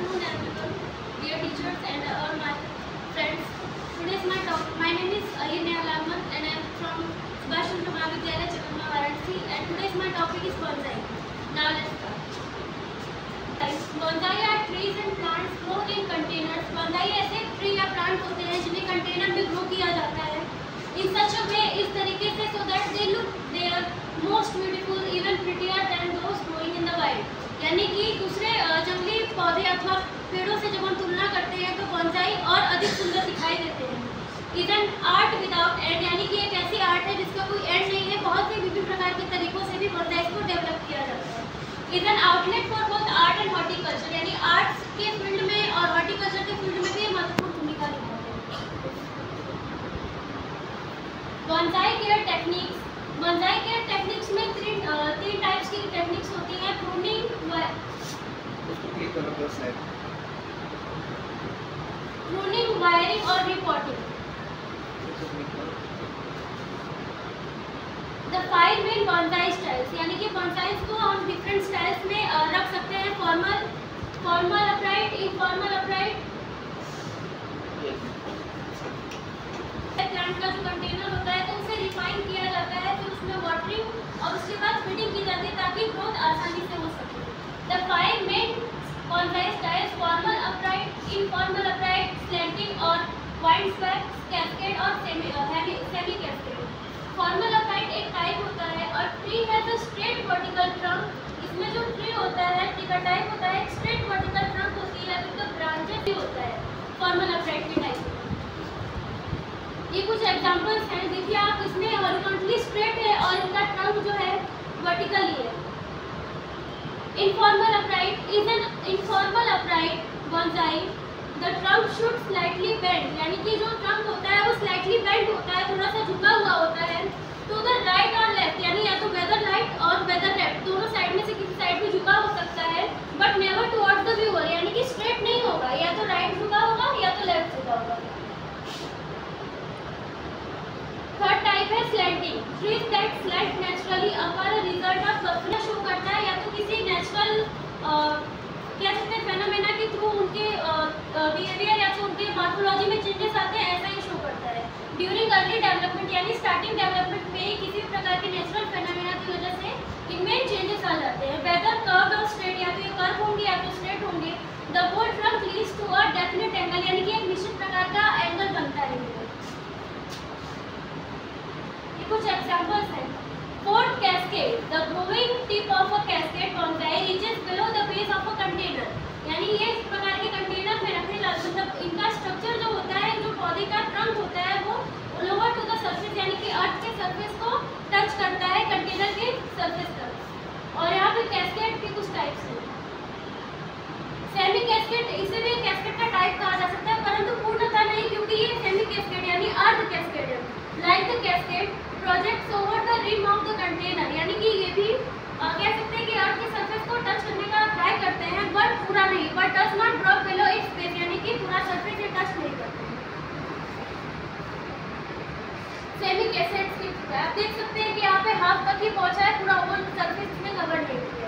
afternoon everyone, dear teachers and all my friends. Today's my name is Ayinal Ahmed and I am from Subhash Chandra Mahavidyalaya, Chakarma, Varanasi, and today's my topic is bonsai. Now let's start. Bonsai are trees and plants grown in containers. Bonsai ऐसे tree या plant होते हैं जिन्हें container में grow किया जाता है in such a way, इस तरीके से so that they look they are most beautiful, even prettier than those growing in the wild. यानी कि दूसरे जंगली पौधे अथवा पेड़ों से जब हम तुलना करते हैं तो बॉन्साई और अधिक सुंदर दिखाई देते हैं. Is an art without and, यानी कि एक ऐसी आर्ट है जिसका कोई एंड नहीं है. बहुत ही विभिन्न प्रकार के तरीकों से भी बॉन्साई को डेवलप किया जाता है. Is an outlet for both art and horticulture, यानी आर्ट्स के फील्ड में और हॉर्टिकल्चर के फील्ड में भी महत्वपूर्ण भूमिका निभाते हैं. Bonsai care techniques. Bonsai care techniques में तीन टाइप्स की टेक्निक्स होती हैं. प्रूनिंग, वायरिंग और reporting. The 5 main bonsai styles, यानी कि बॉन्साइज को हम डिफरेंट स्टाइल्स में रख सकते हैं. Formal upright, informal upright. Plant का जो कंटेनर होता है तो उसे रिफाइन किया जाता है, फिर उसमें वाटरिंग और उसके बाद फीडिंग की जाती है ताकि ग्रोथ आसानी से हो सके. The 5 main bonsai styles: formal upright, informal upright, slanting और वाइड स्वेप, कैस्केड और सेमी कैस्केड. फॉर्मल अपराइट एक टाइप होता है और tree has a straight vertical trunk. इसमें जो ट्री होता है, ट्री का टाइप होता है, एक स्ट्रेट वर्टिकल ट्रंक होती है, फिर ब्रांचेस भी होता है फॉर्मल अपराइट के टाइप. ये कुछ एग्जांपल्स हैं, देखिए आप. इसमें हॉरिजॉन्टली स्ट्रेट है और इनका ट्रंक जो है वर्टिकली है. Informal upright is an informal upright bonsai. The trunk should slightly bend, यानी कि जो ट्रंक होता है वो स्लाइटली बेंड होता है, थोड़ा सा झुका हुआ होता है. टू द राइट और लेफ्ट, यानी या तो वेदर राइट और वेदर लेफ्ट, दोनों साइड में से किसी साइड में झुका हो सकता है. But never towards the viewer, यानी कि स्ट्रेट नहीं होगा, या तो राइट झुका होगा या तो लेफ्ट झुका होगा. थर्ड टाइप है slanting. Trees that slide naturally upper result of बफना शो करता है, या तो किसी नेचुरल कह सकते हैं फेनोमेना के थ्रू उनके बिहेवियर या तो उनके मॉर्फोलॉजी में चेंजेस आते हैं, ऐसा ही शो करता है. ड्यूरिंग अर्ली डेवलपमेंट, यानी स्टार्टिंग डेवलपमेंट में ही किसी भी प्रकार के नेचुरल फेनोमेना की वजह से इनमें चेंजेस आ जाते हैं. वेदर कर्व और स्ट्रेट, या तो ये कर्व होंगे या तो स्ट्रेट होंगे. The whole trunk leads to a definite angle, यानी कि एक निश्चित प्रकार का एंगल बनता है. ये कुछ एग्जांपल्स हैं. Fourth cascade, the growing tip of a cascade bonsai reaches below the base of a container. यानी ये इस प्रकार के कंटेनर में रखे मतलब इनका स्ट्रक्चर जो होता है, जो पौधे का ट्रंक होता है, वो लोअर टू द सरफेस, यानी कि अर्थ के सरफेस को टच करता है कंटेनर के सरफेस तक. और यहाँ पे कैस्केड के कुछ टाइप्स हैं. सेमी कैस्केड, इसे भी कैस्केड का टाइप कहा जा सकता है, परंतु पूर्णतः नहीं, क्योंकि ये सेमी कैस्केड यानी अर्ध कैस्केड है. Like the cascade projects over the rim of the container, यानी कि ये भी कह सकते हैं कि अर्थ के सरफेस को टच करने का ट्राई करते हैं, बट पूरा नहीं. But does not drop below it's base, यानी कि पूरा सरफेस से टच नहीं करते हैं. सेमी कैस्केड आप देख सकते हैं कि यहाँ पे हाफ तक ही पहुंचा है, पूरा ओवर सरफेस में कवर नहीं है.